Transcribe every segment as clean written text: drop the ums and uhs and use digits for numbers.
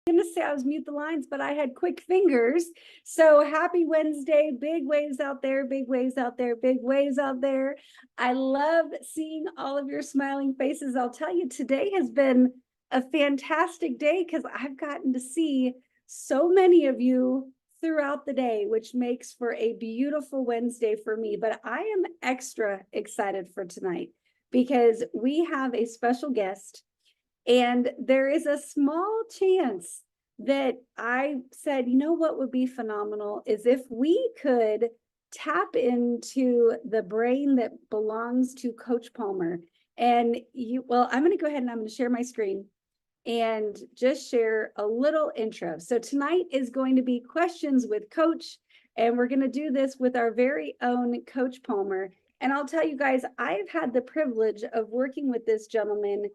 Gonna say I was mute the lines, but I had quick fingers. So happy Wednesday, big waves out there, big waves out there, big waves out there. I love seeing all of your smiling faces. I'll tell you, today has been a fantastic day because I've gotten to see so many of you throughout the day, which makes for a beautiful Wednesday for me. But I am extra excited for tonight because we have a special guest. And there is a small chance that I said, you know what would be phenomenal is if we could tap into the brain that belongs to Coach Palmer. And I'm going to go ahead and I'm going to share my screen and just share a little intro. So tonight is going to be questions with Coach, and we're going to do this with our very own Coach Palmer. And I'll tell you guys, I've had the privilege of working with this gentleman.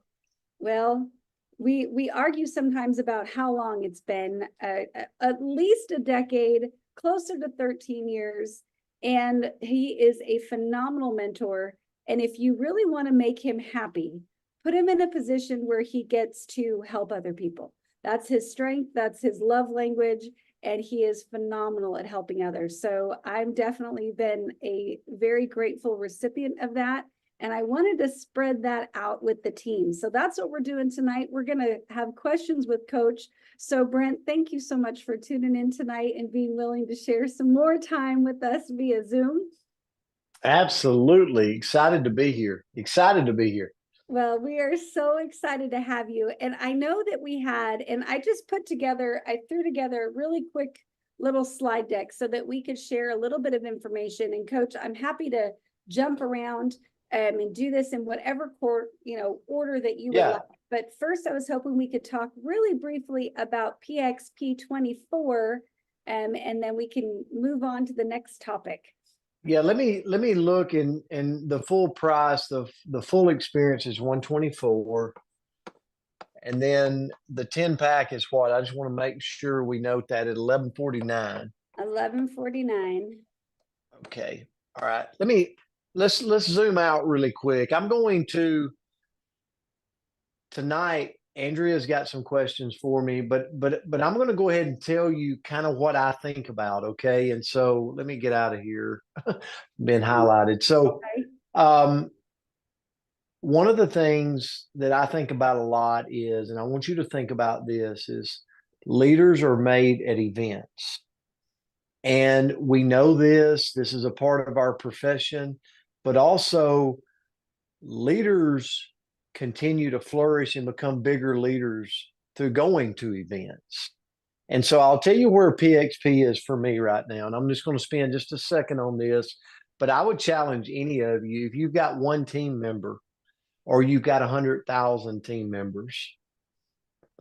Well, we argue sometimes about how long it's been, at least a decade, closer to 13 years. And he is a phenomenal mentor. And if you really want to make him happy, put him in a position where he gets to help other people. That's his strength. That's his love language. And he is phenomenal at helping others. So I've definitely been a very grateful recipient of that. And I wanted to spread that out with the team. So that's what we're doing tonight. We're going to have questions with Coach. So Brent, thank you so much for tuning in tonight and being willing to share some more time with us via Zoom. Absolutely. Excited to be here. Excited to be here. Well, we are so excited to have you. And I know that I just I threw together a really quick little slide deck so that we could share a little bit of information. And Coach, I'm happy to jump around and do this in whatever order that you would like. But first, I was hoping we could talk really briefly about PXP 24, and then we can move on to the next topic. Yeah, let me look, and the full price, the full experience is 124, and then the 10 pack is what? I just want to make sure we note that at 1149. 1149. Okay. All right. Let's zoom out really quick. I'm going to tonight. Andrea's got some questions for me, but I'm going to go ahead and tell you kind of what I think about. Okay. And so let me get out of here. Been highlighted. So, one of the things that I think about a lot is, and I want you to think about this, is leaders are made at events. And we know this is a part of our profession, but also leaders continue to flourish and become bigger leaders through going to events. And so I'll tell you where PXP is for me right now. And I'm just going to spend just a second on this, but I would challenge any of you, if you've got one team member or you've got 100,000 team members,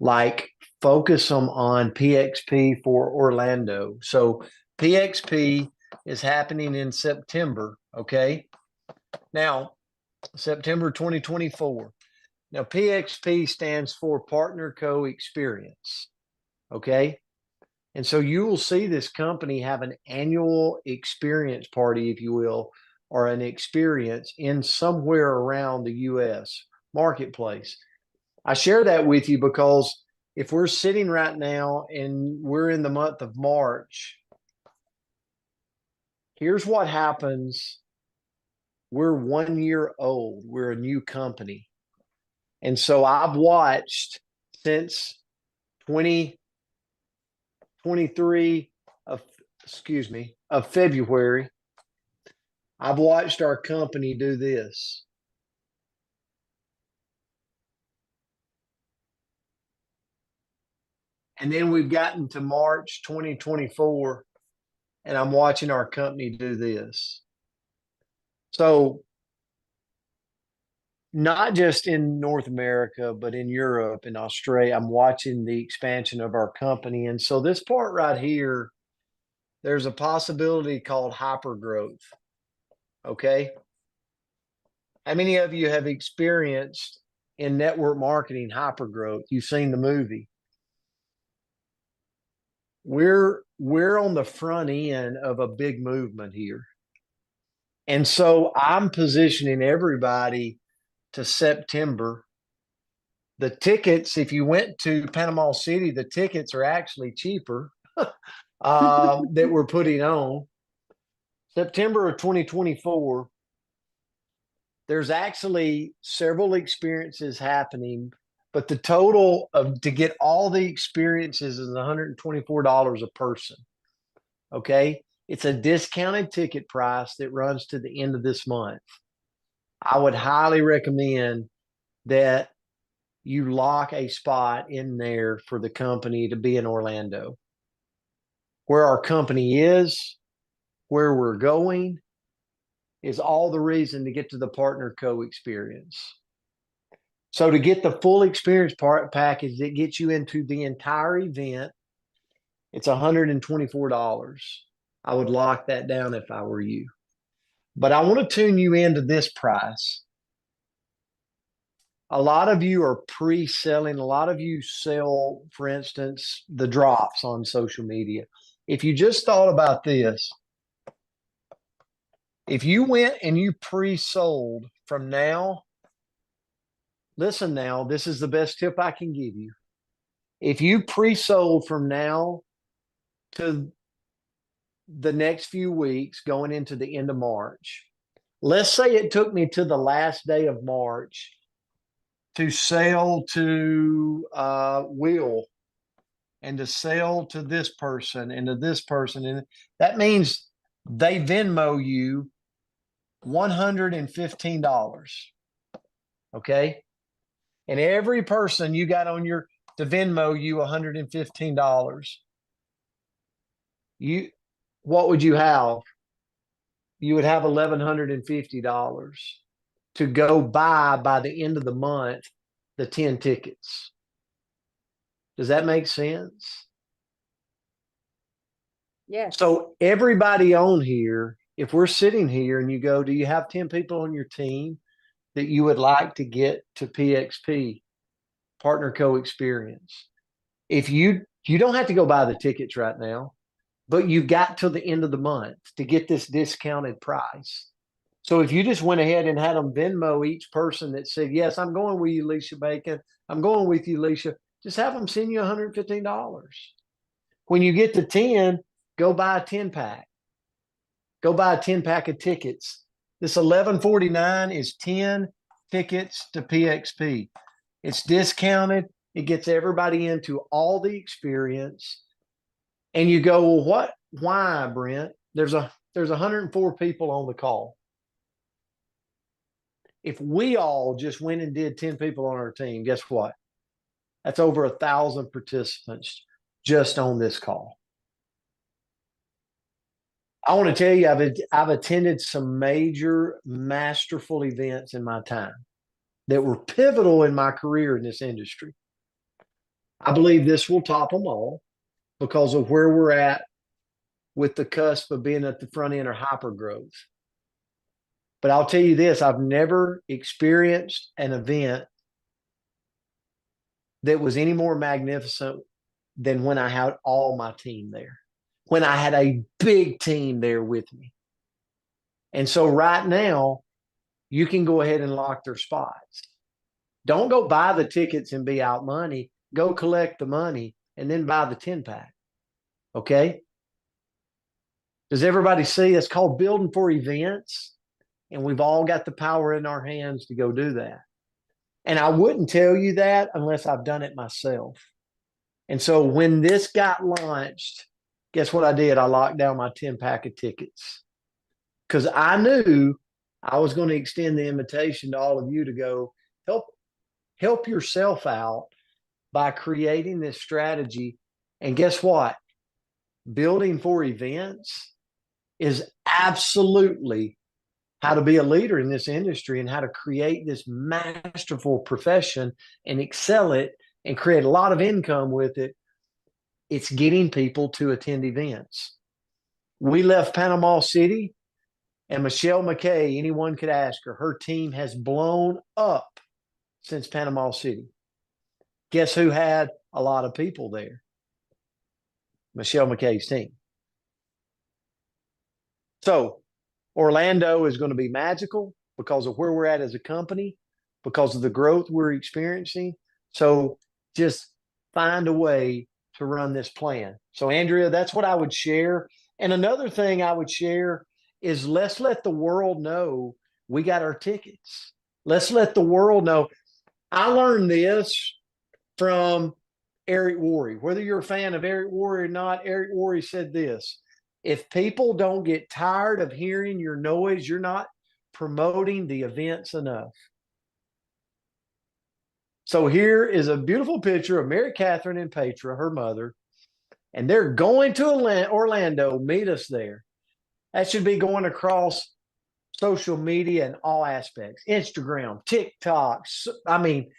like focus them on PXP for Orlando. So PXP is happening in September. Okay. Now, September 2024. Now, PXP stands for Partner Co Experience. Okay. And so you will see this company have an annual experience party, if you will, or an experience in somewhere around the U.S. marketplace. I share that with you because if we're sitting right now and we're in the month of March, here's what happens. We're 1 year old. We're a new company. And so I've watched since 2023 of February, I've watched our company do this. And then we've gotten to March 2024, and I'm watching our company do this. So not just in North America, but in Europe and Australia, I'm watching the expansion of our company. And so this part right here, there's a possibility called hypergrowth. Okay. How many of you have experienced in network marketing hypergrowth? You've seen the movie. We're on the front end of a big movement here. And so I'm positioning everybody to September The tickets, if you went to Panama City, the tickets are actually cheaper that we're putting on. September of 2024, there's actually several experiences happening, but the total of to get all the experiences is $124 a person. Okay. It's a discounted ticket price that runs to the end of this month. I would highly recommend that you lock a spot in there for the company to be in Orlando. Where our company is, where we're going, is all the reason to get to the Partner Co experience. So to get the full experience package that gets you into the entire event, it's $124. I would lock that down if I were you. But I want to tune you into this price. A lot of you are pre-selling. A lot of you sell, for instance, the drops on social media. If you just thought about this, if you went and you pre-sold from now, listen now, this is the best tip I can give you. If you pre-sold from now to the next few weeks going into the end of March, let's say it took me to the last day of March to sell to Will and to sell to this person and to this person. And that means they Venmo you $115. Okay. And every person you got on your to Venmo you $115. What would you have? You would have $1,150 to go by the end of the month, the 10 tickets. Does that make sense? Yes. So everybody on here, if we're sitting here and you go, do you have 10 people on your team that you would like to get to PXP, Partner Co experience? If you don't have to go buy the tickets right now, but you got till the end of the month to get this discounted price. So if you just went ahead and had them Venmo each person that said, yes, I'm going with you, Alicia Bacon. I'm going with you, Alicia. Just have them send you $115. When you get to 10, go buy a 10 pack. Go buy a 10 pack of tickets. This $11.49 is 10 tickets to PXP. It's discounted. It gets everybody into all the experience. And you go, well, what? Why, Brent? There's 104 people on the call. If we all just went and did 10 people on our team, guess what? That's over 1,000 participants just on this call. I want to tell you, I've attended some major masterful events in my time that were pivotal in my career in this industry. I believe this will top them all because of where we're at with the cusp of being at the front end of hyper growth. But I'll tell you this, I've never experienced an event that was any more magnificent than when I had all my team there, when I had a big team there with me. And so right now, you can go ahead and lock their spots. Don't go buy the tickets and be out money. Go collect the money and then buy the 10 pack. Okay? Does everybody see? It's called building for events. And we've all got the power in our hands to go do that. And I wouldn't tell you that unless I've done it myself. And so when this got launched, guess what I did? I locked down my 10 pack of tickets because I knew I was going to extend the invitation to all of you to go help yourself out by creating this strategy. And guess what? Building for events is absolutely how to be a leader in this industry and how to create this masterful profession and excel it and create a lot of income with it. It's getting people to attend events. We left Panama City and Michelle McKay, anyone could ask her, her team has blown up since Panama City. Guess who had a lot of people there? Michelle McKay's team. So Orlando is going to be magical because of where we're at as a company, because of the growth we're experiencing. So just find a way to run this plan. So, Andrea, that's what I would share. And another thing I would share is let's let the world know we got our tickets. Let's let the world know. I learned this from Eric Worre. Whether you're a fan of Eric Worre or not, Eric Worre said this: if people don't get tired of hearing your noise, you're not promoting the events enough. So here is a beautiful picture of Mary Catherine and Petra, her mother, and they're going to Orlando. Meet us there. That should be going across social media in all aspects: Instagram, TikTok. I mean,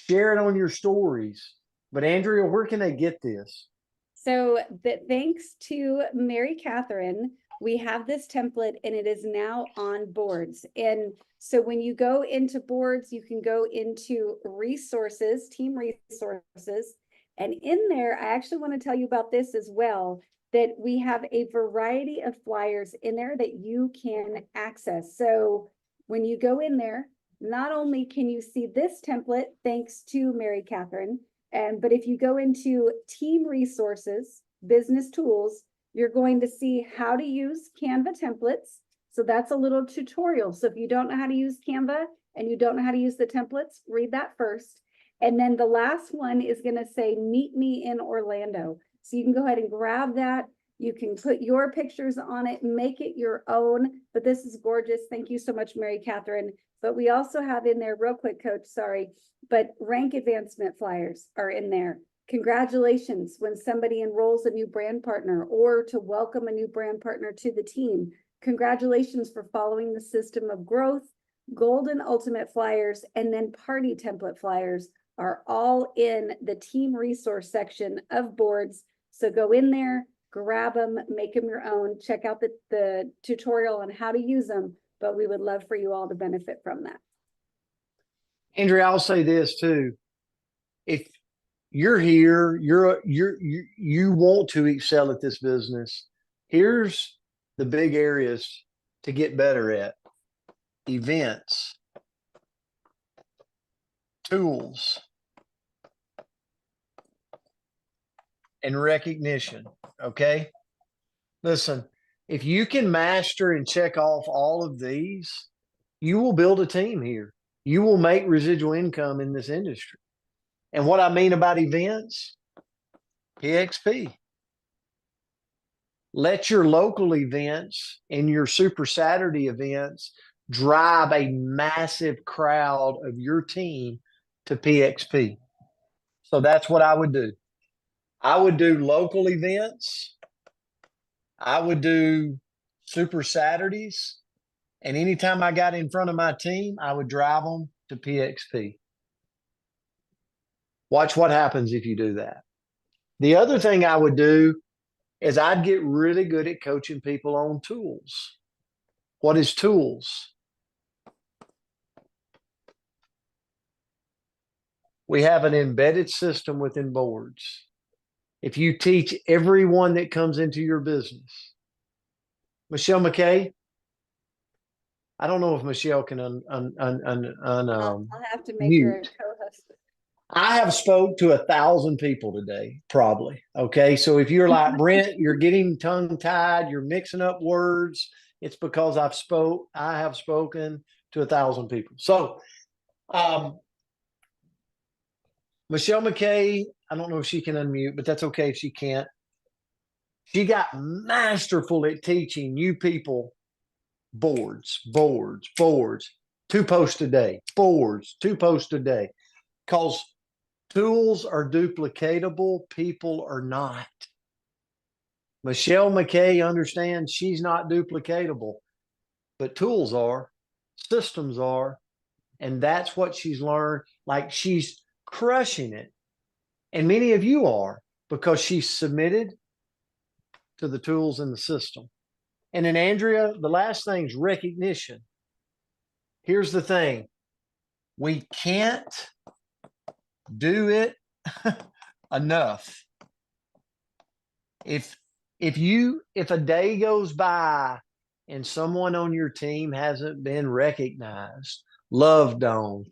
share it on your stories. But Andrea, where can they get this? So thanks to Mary Catherine, we have this template and it is now on boards. And so when you go into boards, you can go into resources, team resources. And in there, I actually want to tell you about this as well, that we have a variety of flyers in there that you can access. So when you go in there, not only can you see this template, thanks to Mary Catherine, but if you go into team resources, business tools, you're going to see how to use Canva templates. So that's a little tutorial. So if you don't know how to use Canva and you don't know how to use the templates, read that first. And then the last one is going to say, meet me in Orlando. So you can go ahead and grab that. You can put your pictures on it, make it your own. But this is gorgeous. Thank you so much, Mary Catherine. But we also have in there, real quick, Coach, sorry, but rank advancement flyers are in there. Congratulations when somebody enrolls a new brand partner or to welcome a new brand partner to the team. Congratulations for following the system of growth. Golden ultimate flyers and then party template flyers are all in the team resource section of boards. So go in there, grab them, make them your own, check out the tutorial on how to use them, but we would love for you all to benefit from that. Andrea, I'll say this too. If you're here, you want to excel at this business, here's the big areas to get better at: events, tools, and recognition. Okay. Listen, if you can master and check off all of these, you will build a team here. You will make residual income in this industry. And what I mean about events, PXP. Let your local events and your Super Saturday events drive a massive crowd of your team to PXP. So that's what I would do. I would do local events. I would do Super Saturdays. And anytime I got in front of my team, I would drive them to PXP. Watch what happens if you do that. The other thing I would do is I'd get really good at coaching people on tools. What is tools? We have an embedded system within boards. If you teach everyone that comes into your business, Michelle McKay, I don't know if Michelle can I'll have to make her a mute. co-host. I have spoke to 1,000 people today, probably. Okay. So if you're like Brent, you're getting tongue tied, you're mixing up words, it's because I have spoken to 1,000 people. So Michelle McKay, I don't know if she can unmute, but that's okay if she can't. She got masterful at teaching you people boards, 2 posts a day, boards, 2 posts a day. Because tools are duplicatable, people are not. Michelle McKay understands she's not duplicatable, but tools are, systems are, and that's what she's learned. Like she's crushing it. And many of you are, because she's submitted to the tools in the system. And then, Andrea, the last thing is recognition. Here's the thing: we can't do it enough. If a day goes by and someone on your team hasn't been recognized, loved on,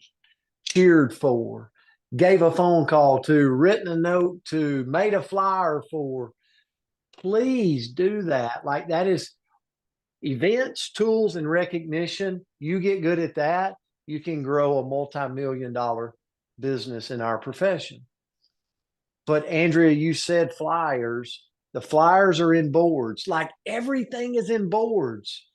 cheered for, gave a phone call to, written a note to, made a flyer for. Please do that. Like, that is events, tools, and recognition. You get good at that, you can grow a multi-million-dollar business in our profession. But Andrea, you said flyers. The flyers are in boards. Like, everything is in boards.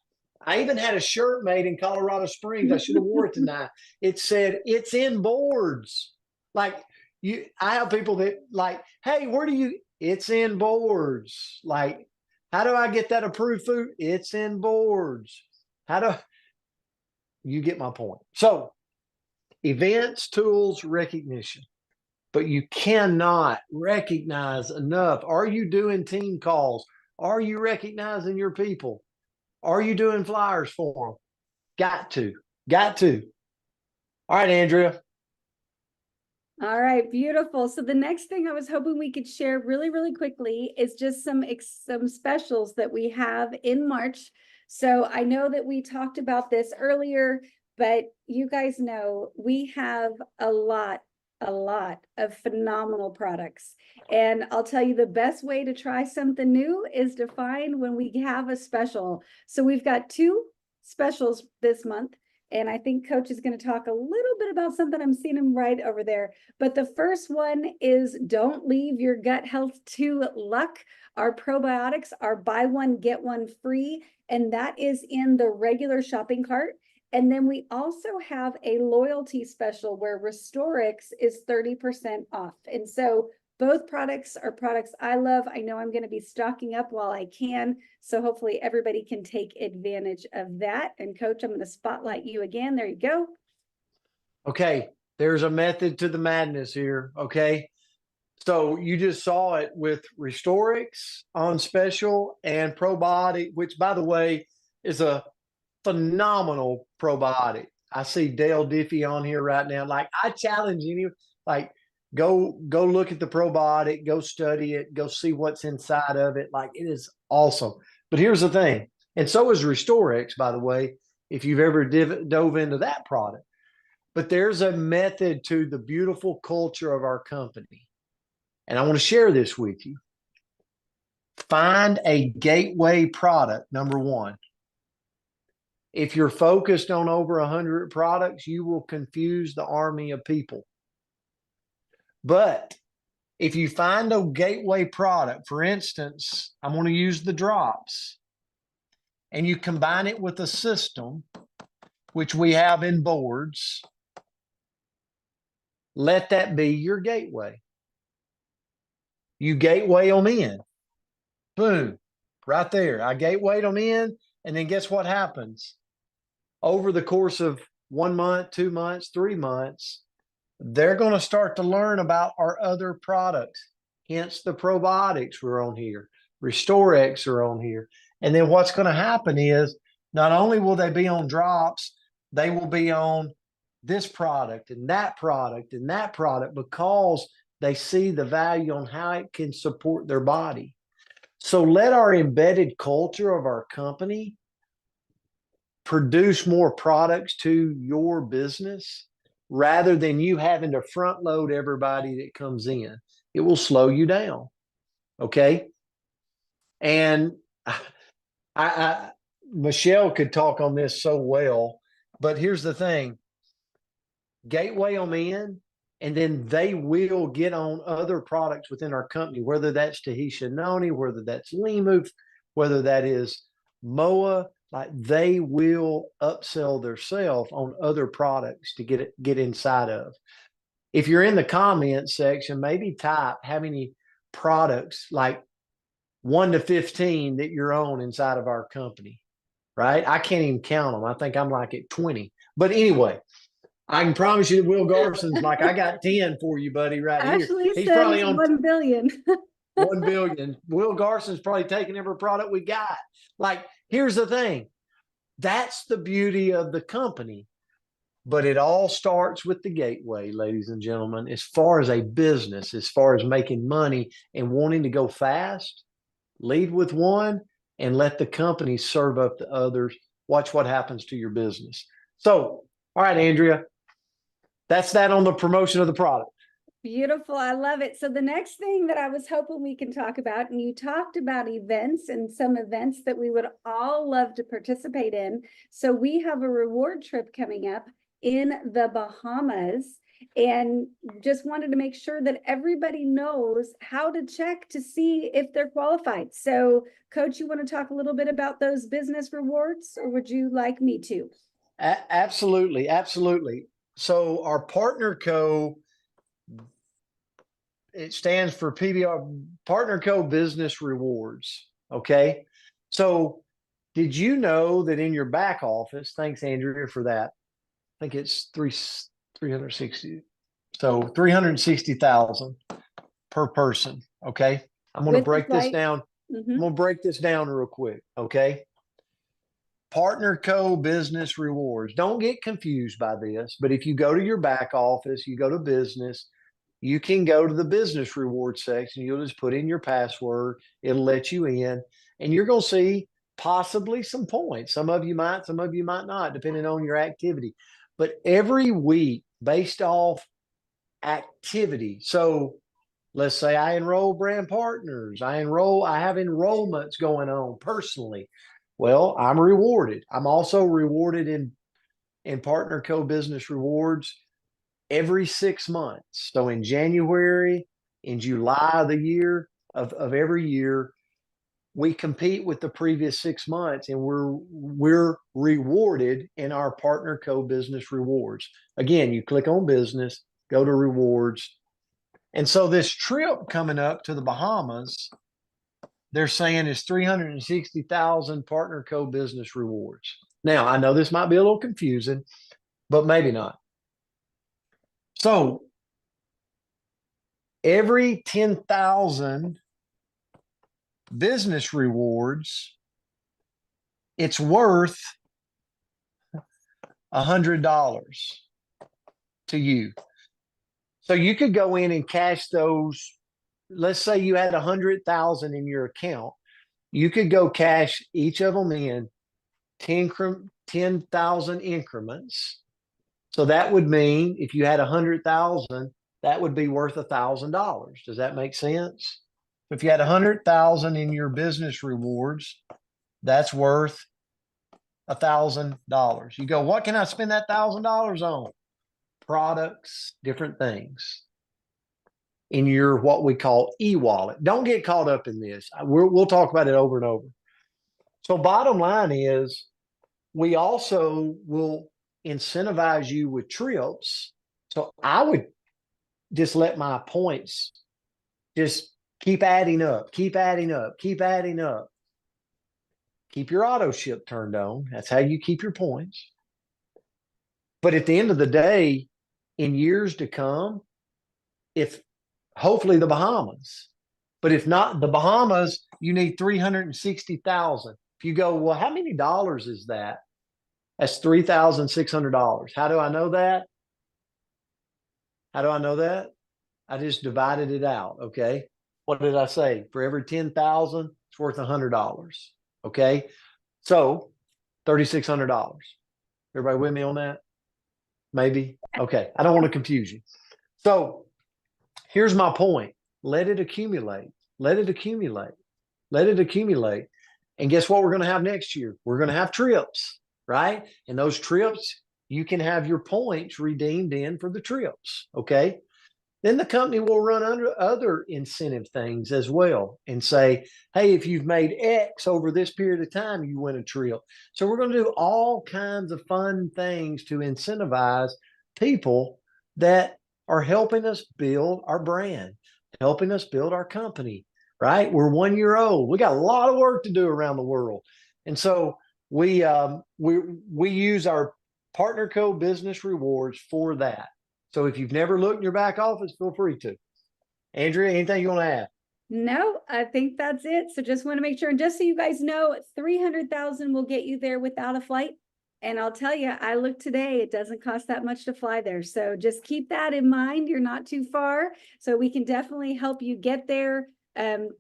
I even had a shirt made in Colorado Springs. I should have wore it tonight. It said, "It's in boards." Like, I have people that like, "Hey, where do you?" It's in boards. Like, how do I get that approved food? It's in boards. How do you get my point? So, events, tools, recognition. But you cannot recognize enough. Are you doing team calls? Are you recognizing your people? Are you doing flyers for them? Got to. Got to. All right, Andrea. All right, beautiful. So the next thing I was hoping we could share really, really quickly is just some specials that we have in March. So I know that we talked about this earlier, but you guys know we have a lot of phenomenal products. And I'll tell you, the best way to try something new is to find when we have a special. So we've got two specials this month. And I think Coach is going to talk a little bit about something. I'm seeing him right over there. But the first one is don't leave your gut health to luck. Our probiotics are buy one, get one free. And that is in the regular shopping cart. And then we also have a loyalty special where Restorix is 30% off. And so both products are products I love. I know I'm going to be stocking up while I can. So hopefully everybody can take advantage of that. And Coach, I'm going to spotlight you again. There you go. Okay. There's a method to the madness here. Okay. So you just saw it with Restorix on special and probiotic, which, by the way, is a phenomenal probiotic. I see Dale Diffie on here right now. Like, I challenge you, like, go look at the probiotic, go study it, go see what's inside of it. Like, it is awesome. But here's the thing, and so is Restorix, by the way, if you've ever dove into that product. But there's a method to the beautiful culture of our company. And I want to share this with you. Find a gateway product, number one. If you're focused on over 100 products, you will confuse the army of people. But if you find a gateway product, for instance, I'm going to use the drops, and you combine it with a system, which we have in boards, let that be your gateway. You gateway them in. Boom, right there. I gateway them in, and then guess what happens? Over the course of 1 month, 2 months, 3 months, they're going to start to learn about our other products. Hence the probiotics were on here. Restorex are on here. And then what's going to happen is not only will they be on drops, they will be on this product and that product and that product because they see the value on how it can support their body. So let our embedded culture of our company produce more products to your business rather than you having to front load everybody that comes in. It will slow you down. Okay. And Michelle could talk on this so well, but here's the thing, gateway them in, and then they will get on other products within our company, whether that's Tahisha Noni, whether that's Limu, whether that is MOA. Like, they will upsell themselves on other products to get inside of. If you're in the comments section, maybe type how many products, like 1 to 15, that you're on inside of our company, right? I can't even count them. I think I'm like at 20. But anyway, I can promise you that Will Garson's like, I got 10 for you, buddy, right here. Ashley He's says probably on 1 billion. 1 billion. Will Garson's probably taking every product we got. Like, here's the thing. That's the beauty of the company. But it all starts with the gateway, ladies and gentlemen. As far as a business, as far as making money and wanting to go fast, lead with one and let the company serve up the others. Watch what happens to your business. So, all right, Andrea, that's that on the promotion of the product. Beautiful. I love it. So the next thing that I was hoping we can talk about, and you talked about events and some events that we would all love to participate in. So we have a reward trip coming up in the Bahamas, and just wanted to make sure that everybody knows how to check to see if they're qualified. So Coach, you want to talk a little bit about those business rewards, or would you like me to? Absolutely, absolutely. So our partner co, it stands for PBR, Partner Co Business Rewards. Okay. So did you know that in your back office, thanks Andrea for that. I think it's 360. So 360,000 per person. Okay. I'm going to With the break this flight? down. I'm Mhm. going to break this down real quick. Okay. Partner Co Business Rewards. Don't get confused by this, but if you go to your back office, you go to business, you can go to the business reward section. You'll just put in your password. It'll let you in, and you're going to see possibly some points. Some of you might not, depending on your activity. But every week, based off activity. So let's say I enroll brand partners. I have enrollments going on personally. Well, I'm rewarded. I'm also rewarded in Partner Co Business Rewards every 6 months. So in January, in July of the year of every year, we compete with the previous 6 months, and we're rewarded in our Partner Co Business Rewards. Again, you click on business, go to rewards. And so this trip coming up to the Bahamas, they're saying is 360,000 Partner Co Business Rewards. Now, I know this might be a little confusing, but maybe not. So every 10,000 business rewards, it's worth $100 to you. So you could go in and cash those. Let's say you had 100,000 in your account. You could go cash each of them in 10,000 increments. So that would mean if you had 100,000, that would be worth $1,000. Does that make sense? If you had 100,000 in your business rewards, that's worth $1,000. You go, what can I spend that $1,000 on? Products, different things in your what we call e-wallet. Don't get caught up in this. We'll talk about it over and over. So bottom line is we also will incentivize you with trips. So I would just let my points just keep adding up, keep adding up, keep adding up. Keep your auto ship turned on. That's how you keep your points. But at the end of the day, in years to come, if hopefully the Bahamas, but if not the Bahamas, you need 360,000. If you go, well, how many dollars is that? That's $3,600. How do I know that? How do I know that? I just divided it out. Okay. What did I say? For every 10,000, it's worth $100. Okay. So $3,600. Everybody with me on that? Maybe. Okay. I don't want to confuse you. So here's my point. Let it accumulate. Let it accumulate. Let it accumulate. And guess what we're going to have next year? We're going to have trips, right? And those trips, you can have your points redeemed in for the trips. Okay. Then the company will run under other incentive things as well and say, hey, if you've made X over this period of time, you win a trip. So we're going to do all kinds of fun things to incentivize people that are helping us build our brand, helping us build our company, right? We're 1 year old. We got a lot of work to do around the world. And so we use our Partner Co Business Rewards for that. So if you've never looked in your back office, feel free to. Andrea, anything you want to add? No, I think that's it. So just want to make sure. And just so you guys know, 300,000 will get you there without a flight. And I'll tell you, I looked today, it doesn't cost that much to fly there. So just keep that in mind. You're not too far. So we can definitely help you get there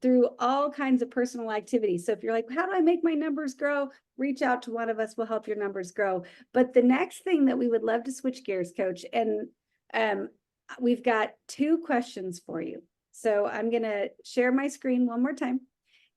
through all kinds of personal activities. So if you're like, how do I make my numbers grow? Reach out to one of us, we'll help your numbers grow. But the next thing that we would love to switch gears, Coach, and we've got 2 questions for you. So I'm going to share my screen one more time.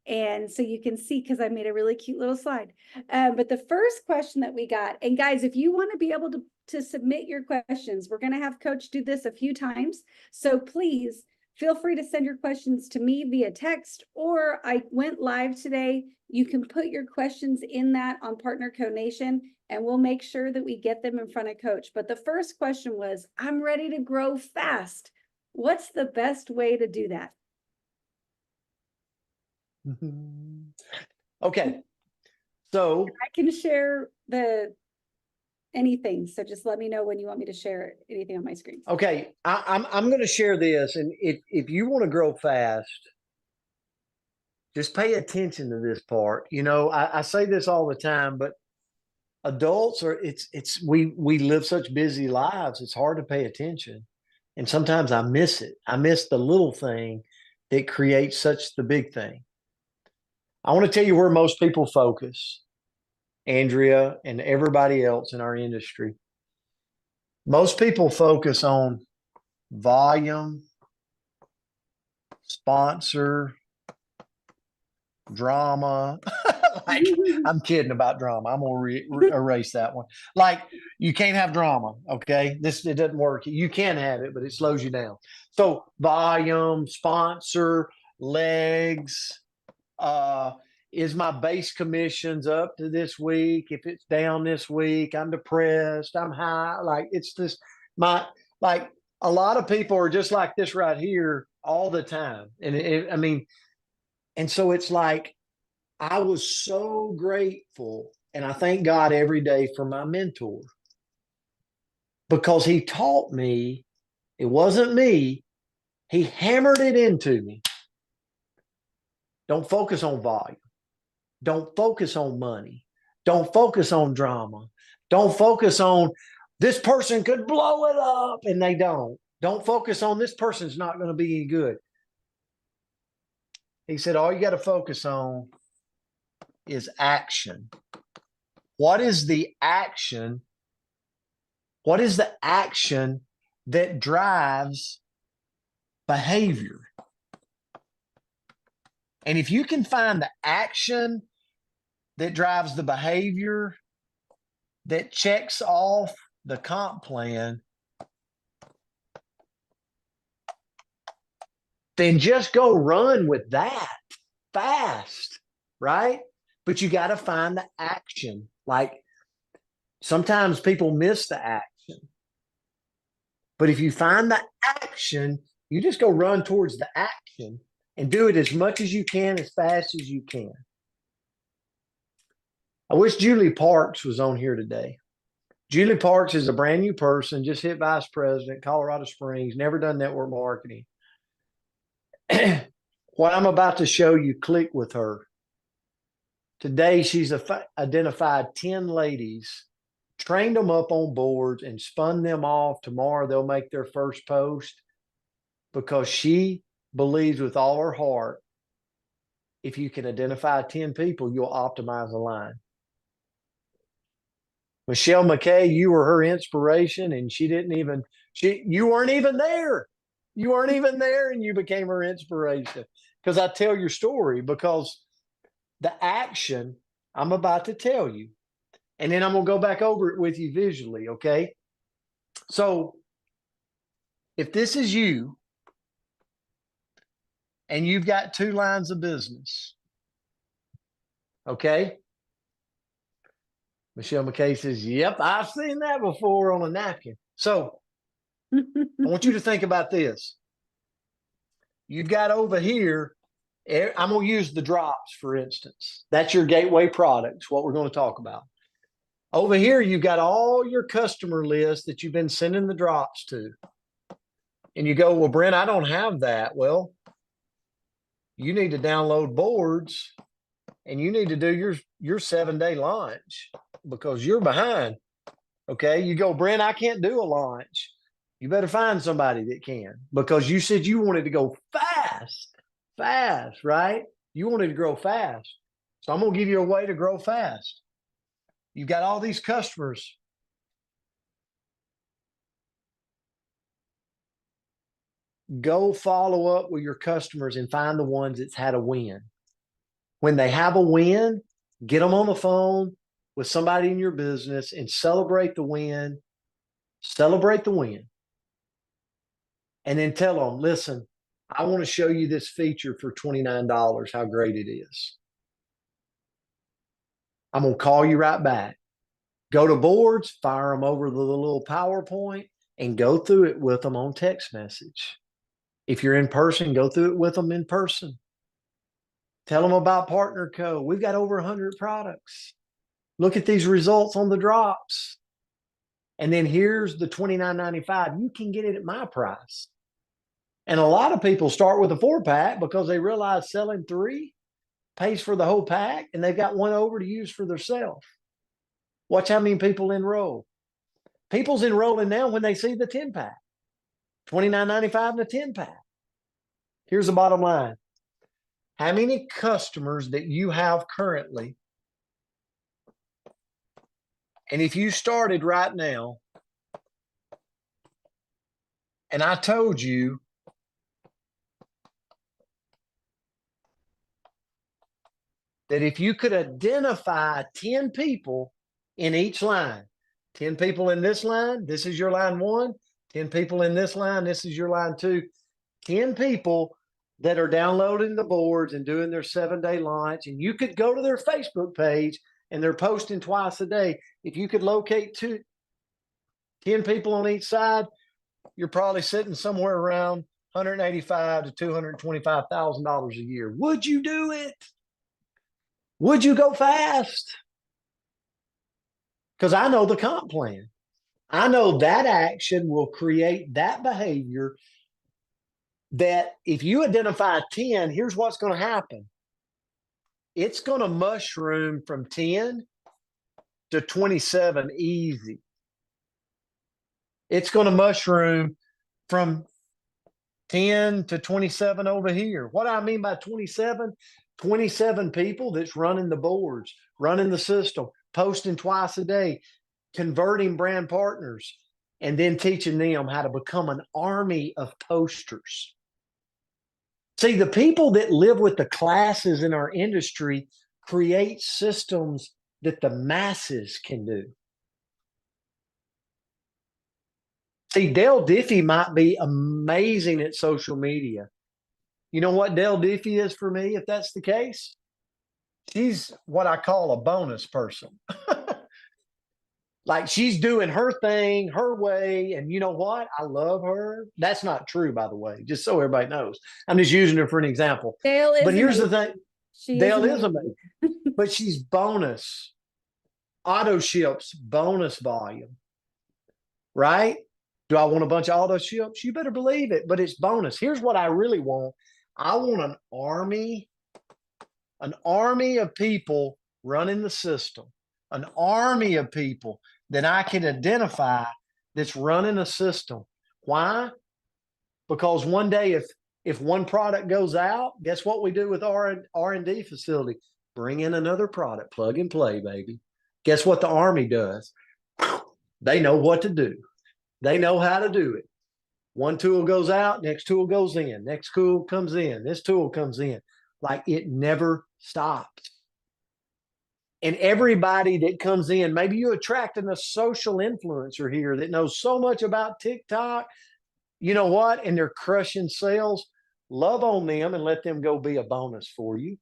And so you can see, because I made a really cute little slide. But the first question that we got, and guys, if you want to be able to submit your questions, we're going to have Coach do this a few times. So please feel free to send your questions to me via text, or I went live today. You can put your questions in that on Partner Co Nation, and we'll make sure that we get them in front of Coach. But the first question was, I'm ready to grow fast. What's the best way to do that? Okay. So I can share anything. So just let me know when you want me to share anything on my screen. okay, I'm going to share this, and if you want to grow fast, just pay attention to this part. You know, I say this all the time, but adults are we live such busy lives. It's hard to pay attention, and sometimes I miss it. I miss the little thing that creates such the big thing. I want to tell you where most people focus, Andrea and everybody else in our industry. Most people focus on volume, sponsor, drama. Like, I'm kidding about drama. I'm gonna erase that one. Like, you can't have drama. Okay, it doesn't work. You can have it, but it slows you down. So volume, sponsor, legs. Is my base commissions up to this week? If it's down this week, I'm depressed. I'm high. Like, it's just like a lot of people are just like this right here all the time. And I mean, and so it's like, I was so grateful, and I thank God every day for my mentor, because he taught me, it wasn't me, he hammered it into me. Don't focus on volume. Don't focus on money. Don't focus on drama. Don't focus on this person could blow it up, and they don't. Don't focus on this person's not going to be any good. He said, all you got to focus on is action. What is the action? What is the action that drives behavior? And if you can find the action that drives the behavior that checks off the comp plan, then just go run with that fast, right? But you got to find the action. Like, sometimes people miss the action. But if you find the action, you just go run towards the action and do it as much as you can, as fast as you can. I wish Julie Parks was on here today. Julie Parks is a brand new person, just hit vice president, Colorado Springs, never done network marketing. What I'm about to show you, click with her. Today, she's identified 10 ladies, trained them up on boards, and spun them off. Tomorrow, they'll make their first post, because she believes with all her heart, if you can identify 10 people, you'll optimize a line. Michelle McKay, you were her inspiration, and you weren't even there. You weren't even there, and you became her inspiration. Because I tell your story, because the action I'm about to tell you, and then I'm going to go back over it with you visually, okay? So if this is you, and you've got 2 lines of business, okay? Michelle McKay says, yep, I've seen that before on a napkin. So I want you to think about this. You've got over here, I'm going to use the drops, for instance. That's your gateway products, what we're going to talk about. Over here, you've got all your customer lists that you've been sending the drops to. And you go, well, Brent, I don't have that. Well, you need to download boards, and you need to do your 7-day launch, because you're behind. Okay. You go, Brent, I can't do a launch. You better find somebody that can, because you said you wanted to go fast, right? You wanted to grow fast. So I'm going to give you a way to grow fast. You've got all these customers. Go follow up with your customers and find the ones that's had a win. When they have a win, get them on the phone with somebody in your business and celebrate the win. Celebrate the win. And then tell them, listen, I want to show you this feature for $29, how great it is. I'm going to call you right back. Go to boards, fire them over the little PowerPoint, and go through it with them on text message. If you're in person, go through it with them in person. Tell them about Partner Co. We've got over 100 products. Look at these results on the drops. And then here's the $29.95. You can get it at my price. And a lot of people start with a 4-pack because they realize selling 3 pays for the whole pack, and they've got one over to use for themselves. Watch how many people enroll. People's enrolling now when they see the 10-pack. $29.95 in a 10-pack. Here's the bottom line. How many customers that you have currently, and if you started right now, and I told you that if you could identify 10 people in each line, 10 people in this line, this is your line 1, 10 people in this line, this is your line 2, 10 people that are downloading the boards and doing their 7-day launch, and you could go to their Facebook page and they're posting twice a day. If you could locate 10 people on each side, you're probably sitting somewhere around $185,000 to $225,000 a year. Would you do it? Would you go fast? Because I know the comp plan. I know that action will create that behavior that if you identify 10, here's what's going to happen. It's going to mushroom from 10 to 27 easy. It's going to mushroom from 10 to 27 over here. What do I mean by 27? 27 people that's running the boards, running the system, posting twice a day, converting brand partners, and then teaching them how to become an army of posters. See, the people that live with the classes in our industry create systems that the masses can do. See, Dale Diffie might be amazing at social media. You know what Dale Diffie is for me, if that's the case? She's what I call a bonus person. Like she's doing her thing, her way. And you know what? I love her. That's not true, by the way, just so everybody knows. I'm just using her for an example. Dale is but here's amazing. the thing. Dale is amazing. But she's bonus. Auto ships, bonus volume. Right? Do I want a bunch of auto ships? You better believe it, but it's bonus. Here's what I really want. I want an army of people running the system, an army of people that I can identify that's running a system. Why? Because one day if one product goes out, guess what we do with R&D facility? Bring in another product, plug and play, baby. Guess what the Army does? They know what to do. They know how to do it. One tool goes out, next tool goes in, next tool comes in, this tool comes in. Like it never stops. And everybody that comes in, maybe you're attracting a social influencer here that knows so much about TikTok. You know what? And they're crushing sales. Love on them and let them go be a bonus for you.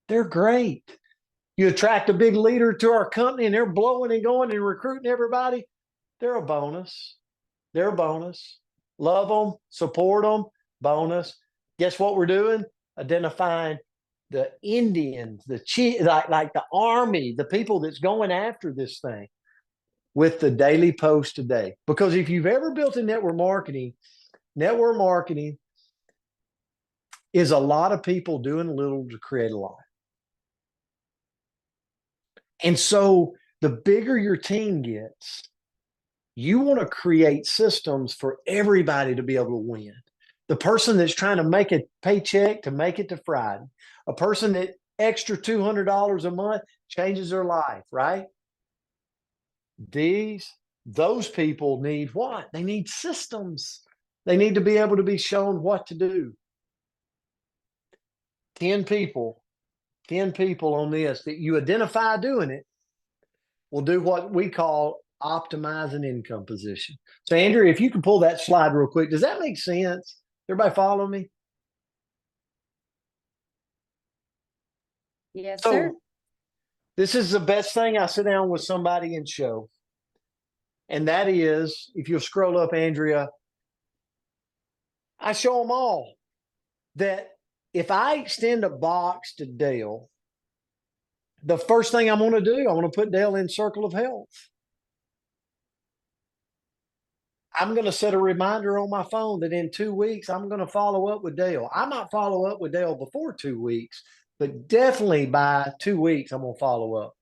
They're great. You attract a big leader to our company and they're blowing and going and recruiting everybody. They're a bonus. They're a bonus. Love them, support them, bonus. Guess what we're doing? Identifying the Indians, like the Army, the people that's going after this thing with the daily post today. Because if you've ever built a network marketing is a lot of people doing a little to create a lot. And so the bigger your team gets, you want to create systems for everybody to be able to win. The person that's trying to make a paycheck to make it to Friday, a person that extra $200 a month changes their life, right? Those people need what? They need systems. They need to be able to be shown what to do. 10 people, 10 people on this that you identify doing it will do what we call optimize an income position. So, Andrea, if you can pull that slide real quick, does that make sense? Everybody follow me? Yes, So, sir. this is the best thing I sit down with somebody and show. And that is, if you'll scroll up, Andrea, I show them all that if I extend a box to Dale, the first thing I'm going to do, I want to put Dale in circle of health. I'm going to set a reminder on my phone that in 2 weeks, I'm going to follow up with Dale. I might follow up with Dale before 2 weeks, but definitely by 2 weeks, I'm going to follow up.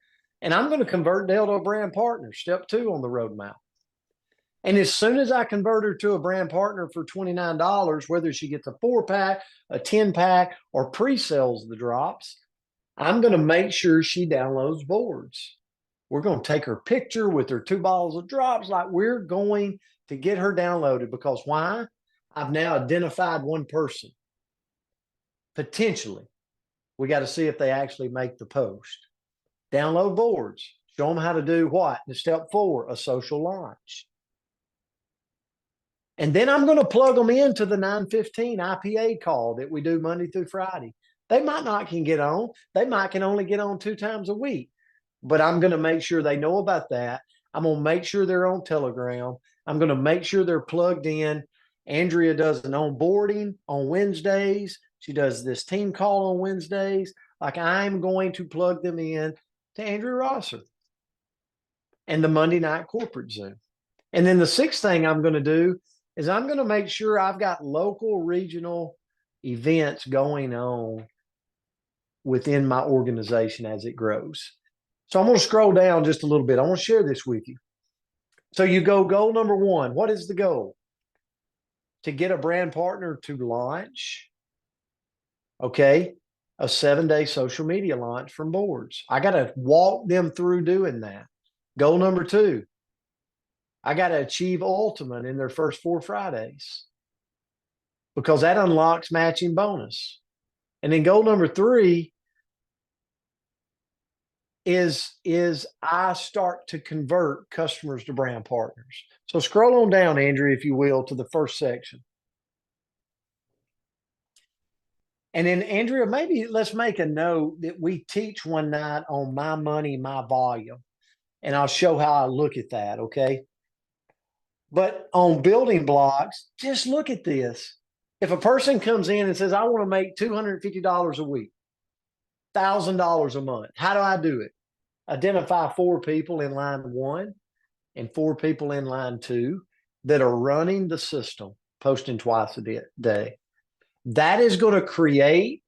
And I'm going to convert Dale to a brand partner, step 2 on the roadmap. And as soon as I convert her to a brand partner for $29, whether she gets a 4-pack, a 10-pack, or pre-sells the drops, I'm going to make sure she downloads boards. We're going to take her picture with her 2 bottles of drops. Like, we're going to get her downloaded, because why? I've now identified one person. Potentially, we got to see if they actually make the post. Download boards. Show them how to do what? And step 4, a social launch. And then I'm going to plug them into the 9:15 IPA call that we do Monday through Friday. They might not can get on. They might can only get on 2 times a week. But I'm going to make sure they know about that. I'm going to make sure they're on Telegram. I'm going to make sure they're plugged in. Andrea does an onboarding on Wednesdays. She does this team call on Wednesdays. Like, I'm going to plug them in to Andrea Rosser and the Monday night corporate Zoom. And then the 6th thing I'm going to do is I'm going to make sure I've got local regional events going on within my organization as it grows. So I'm going to scroll down just a little bit. I want to share this with you. So you go goal number 1. What is the goal? To get a brand partner to launch, okay, a 7-day social media launch from boards. I got to walk them through doing that. Goal number 2, I got to achieve ultimate in their first 4 Fridays, because that unlocks matching bonus. And then goal number 3 is I start to convert customers to brand partners. So scroll on down, Andrea, if you will, to the first section. And then, Andrea, maybe let's make a note that we teach one night on my money, my volume. And I'll show how I look at that, okay? But on building blocks, just look at this. If a person comes in and says, I want to make $250 a week, $1,000 a month, how do I do it? Identify 4 people in line 1 and 4 people in line 2 that are running the system, posting twice a day. That is going to create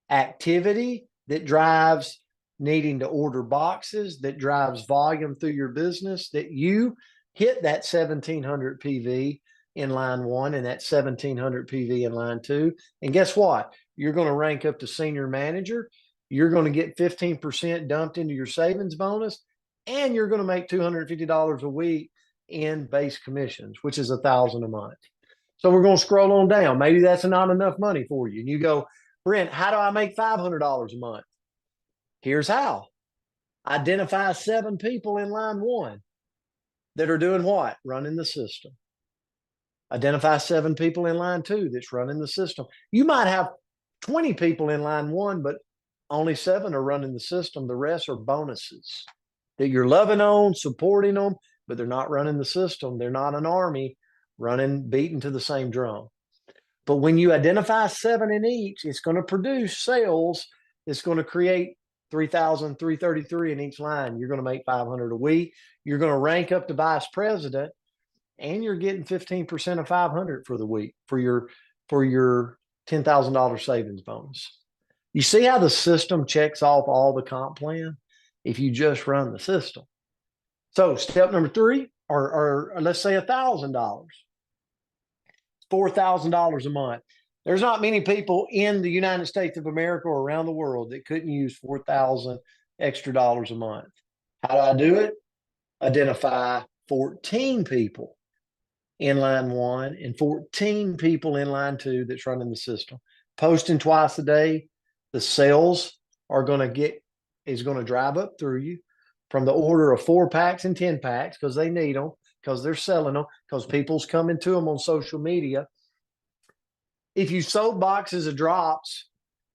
activity that drives needing to order boxes, that drives volume through your business, that you hit that 1,700 PV in line 1 and that 1,700 PV in line 2. And guess what? You're going to rank up to senior manager. You're going to get 15% dumped into your savings bonus, and you're going to make $250 a week in base commissions, which is $1,000 a month. So we're going to scroll on down. Maybe that's not enough money for you. And you go, Brent, how do I make $500 a month? Here's how. Identify 7 people in line 1 that are doing what? Running the system. Identify 7 people in line 2 that's running the system. You might have 20 people in line 1, but only 7 are running the system. The rest are bonuses that you're loving on, supporting them, but they're not running the system. They're not an army running, beating to the same drum. But when you identify 7 in each, it's going to produce sales. It's going to create 3,333 in each line. You're going to make 500 a week. You're going to rank up to vice president, and you're getting 15% of 500 for the week for your $10,000 savings bonus. You see how the system checks off all the comp plan if you just run the system. So step number 3, or let's say $1,000, $4,000 a month. There's not many people in the United States of America or around the world that couldn't use $4,000 extra dollars a month. How do I do it? Identify 14 people in line one and 14 people in line two that's running the system. Posting twice a day, the sales are going to is going to drive up through you from the order of 4 packs and 10 packs because they need them, because they're selling them, because people's coming to them on social media. If you sold boxes of drops,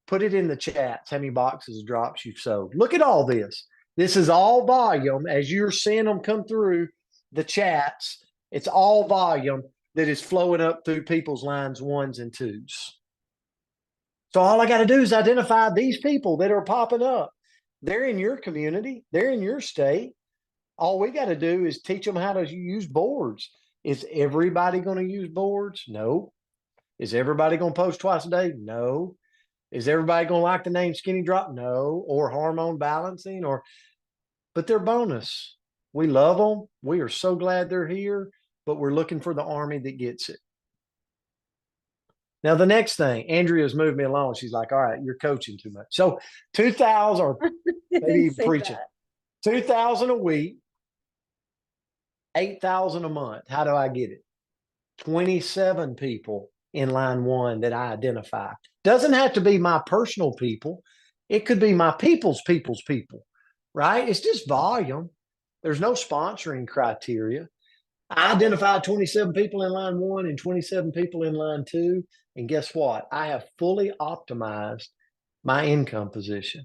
put it in the chats how many boxes of drops you've sold. Look at all this. This is all volume as you're seeing them come through the chats. It's all volume that is flowing up through people's lines ones and twos. So all I got to do is identify these people that are popping up. They're in your community. They're in your state. All we got to do is teach them how to use boards. Is everybody going to use boards? No. Is everybody going to post twice a day? No. Is everybody going to like the name Skinny Drop? No. Or hormone balancing, but they're bonus. We love them. We are so glad they're here, but we're looking for the army that gets it. Now, the next thing, Andrea's moved me along. She's like, all right, you're coaching too much. So 2,000 or maybe even preaching, 2,000 a week, 8,000 a month. How do I get it? 27 people in line one that I identify. Doesn't have to be my personal people. It could be my people's people, right? It's just volume. There's no sponsoring criteria. I identified 27 people in line one and 27 people in line two. And guess what? I have fully optimized my income position.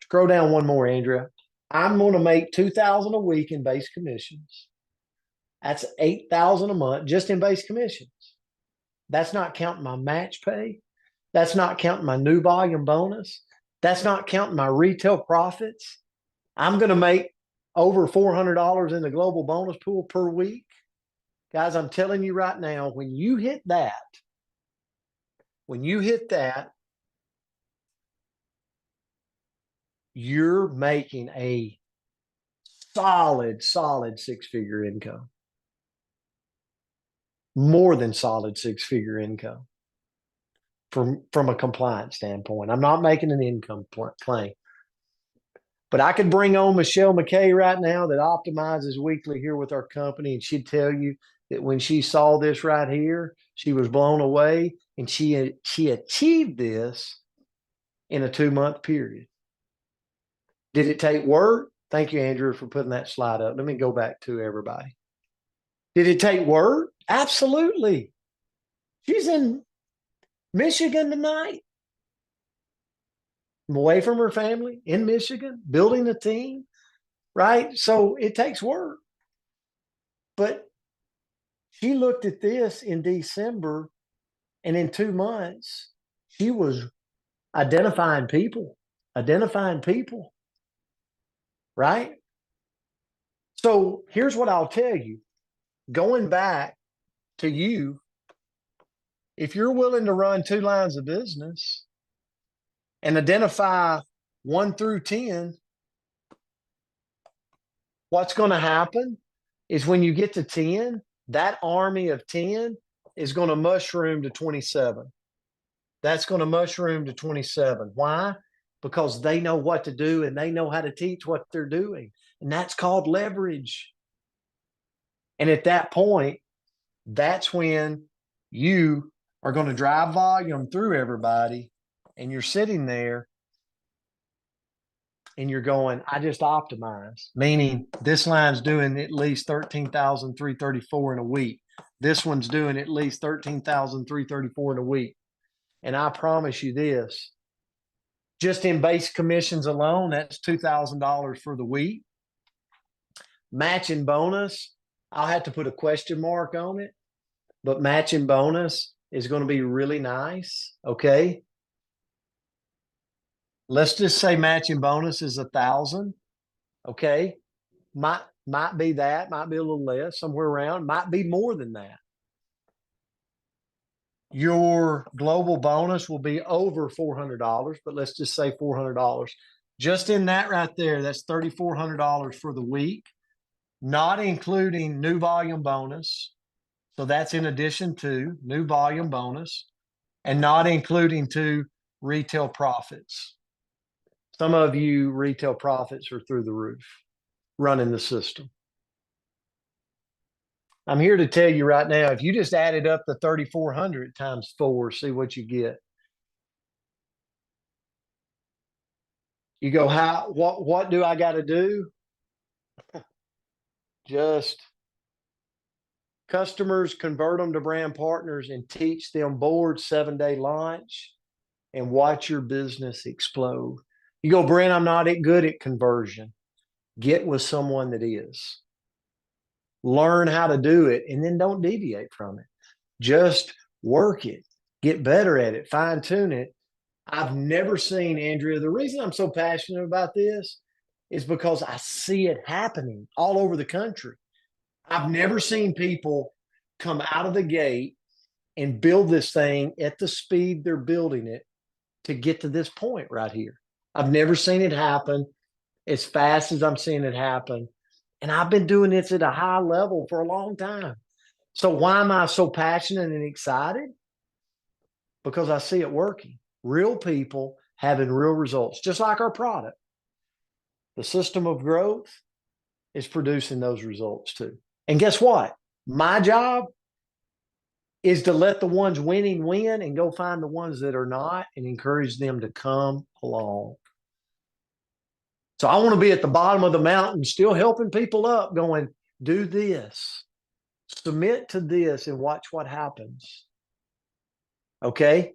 Scroll down one more, Andrea. I'm going to make 2,000 a week in base commissions. That's 8,000 a month just in base commissions. That's not counting my match pay. That's not counting my new volume bonus. That's not counting my retail profits. I'm going to make over $400 in the global bonus pool per week. Guys, I'm telling you right now, when you hit that, you're making a solid six-figure income. More than solid six-figure income from a compliance standpoint. I'm not making an income claim. But I could bring on Michelle McKay right now that optimizes weekly here with our company, and she'd tell you that when she saw this right here, she was blown away, and she achieved this in a 2-month period. Did it take work? Thank you, Andrew, for putting that slide up. Let me go back to everybody. Did it take work? Absolutely. She's in Michigan tonight, away from her family in Michigan, building a team, right? So it takes work. But she looked at this in December, and in 2 months, she was identifying people, right? So here's what I'll tell you. Going back to you, if you're willing to run 2 lines of business and identify 1 through 10, what's going to happen is when you get to 10, that army of 10 is going to mushroom to 27. That's going to mushroom to 27. Why? Because they know what to do and they know how to teach what they're doing. And that's called leverage. And at that point, that's when you are going to drive volume through everybody, and you're sitting there and you're going, I just optimized, meaning this line's doing at least 13,334 in a week. This one's doing at least 13,334 in a week. And I promise you this, just in base commissions alone, that's $2,000 for the week. Matching bonus, I'll have to put a question mark on it, but matching bonus is going to be really nice. Okay. Let's just say matching bonus is 1,000. Okay. Might be that, might be a little less, somewhere around, might be more than that. Your global bonus will be over $400, but let's just say $400. Just in that right there, that's $3,400 for the week, not including new volume bonus. So that's in addition to new volume bonus, and not including to retail profits. Some of you retail profits are through the roof running the system. I'm here to tell you right now, if you just added up the 3,400 times 4, see what you get. You go, what do I got to do? Just customers, convert them to brand partners and teach them board 7-day launch and watch your business explode. You go, Brent, I'm not good at conversion. Get with someone that is. Learn how to do it and then don't deviate from it. Just work it, get better at it, fine tune it. I've never seen, Andrea, the reason I'm so passionate about this is because I see it happening all over the country. I've never seen people come out of the gate and build this thing at the speed they're building it to get to this point right here. I've never seen it happen as fast as I'm seeing it happen. And I've been doing this at a high level for a long time. So why am I so passionate and excited? Because I see it working. Real people having real results, just like our product. The system of growth is producing those results too. And guess what? My job is to let the ones winning win and go find the ones that are not and encourage them to come along. So I want to be at the bottom of the mountain, still helping people up, going, do this, submit to this, and watch what happens. Okay?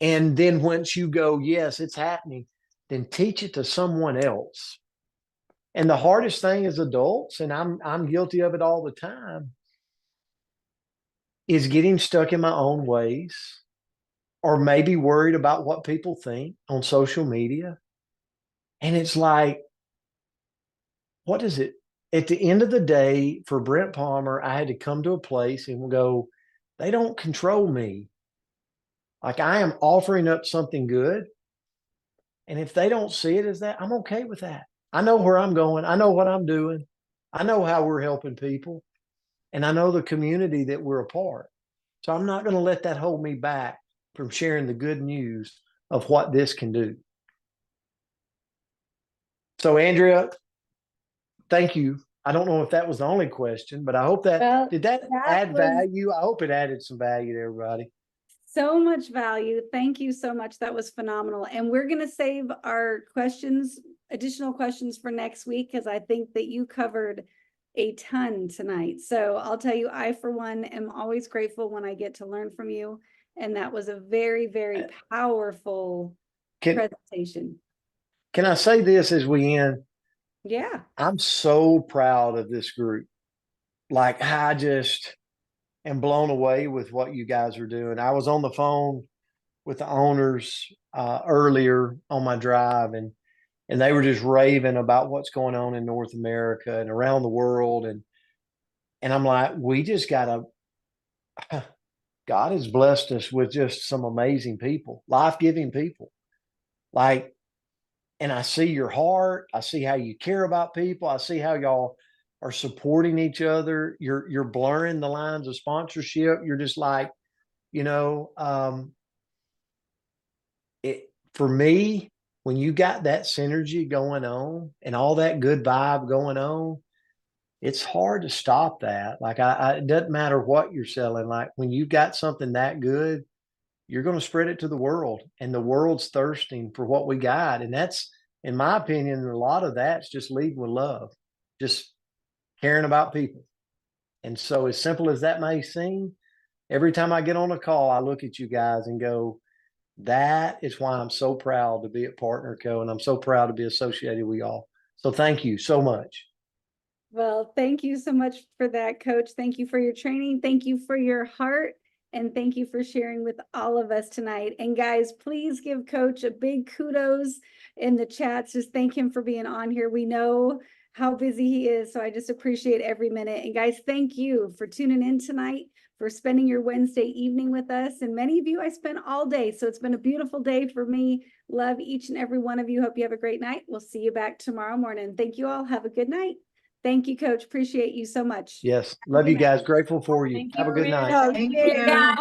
And then once you go, yes, it's happening, then teach it to someone else. And the hardest thing as adults, and I'm guilty of it all the time, is getting stuck in my own ways or maybe worried about what people think on social media. And it's like, what is it? At the end of the day, for Brent Palmer, I had to come to a place and go, they don't control me. Like I am offering up something good. And if they don't see it as that, I'm okay with that. I know where I'm going. I know what I'm doing. I know how we're helping people. And I know the community that we're a part. So I'm not going to let that hold me back from sharing the good news of what this can do. So, Andrea, thank you. I don't know if that was the only question, but I hope that did that add value? I hope it added some value to everybody. So much value. Thank you so much. That was phenomenal. And we're going to save our questions, additional questions for next week, because I think that you covered a ton tonight. So I'll tell you, I, for one, am always grateful when I get to learn from you. And that was a very, very powerful presentation. Can I say this as we end? Yeah. I'm so proud of this group. Like, I just am blown away with what you guys are doing. I was on the phone with the owners earlier on my drive, and they were just raving about what's going on in North America and around the world. And I'm like, we just gotta, God has blessed us with just some amazing people, life-giving people. Like, and I see your heart. I see how you care about people. I see how y'all are supporting each other. You're blurring the lines of sponsorship. You're just like, for me, when you got that synergy going on and all that good vibe going on, it's hard to stop that. Like it doesn't matter what you're selling. Like when you got something that good, you're going to spread it to the world, and the world's thirsting for what we got. And that's, in my opinion, a lot of that's just leading with love, just caring about people. And so as simple as that may seem, every time I get on a call, I look at you guys and go, that is why I'm so proud to be at Partner Co. And I'm so proud to be associated with y'all. So thank you so much. Well, thank you so much for that, Coach. Thank you for your training. Thank you for your heart. And thank you for sharing with all of us tonight. And guys, please give Coach a big kudos in the chats. Just thank him for being on here. We know how busy he is, so I just appreciate every minute. And guys, thank you for tuning in tonight, for spending your Wednesday evening with us. And many of you I spent all day, so it's been a beautiful day for me. Love each and every one of you. Hope you have a great night. We'll see you back tomorrow morning. Thank you all. Have a good night. Thank you, Coach. Appreciate you so much. Yes. Love you guys. Grateful for you. Have a good night. Thank you. Yeah.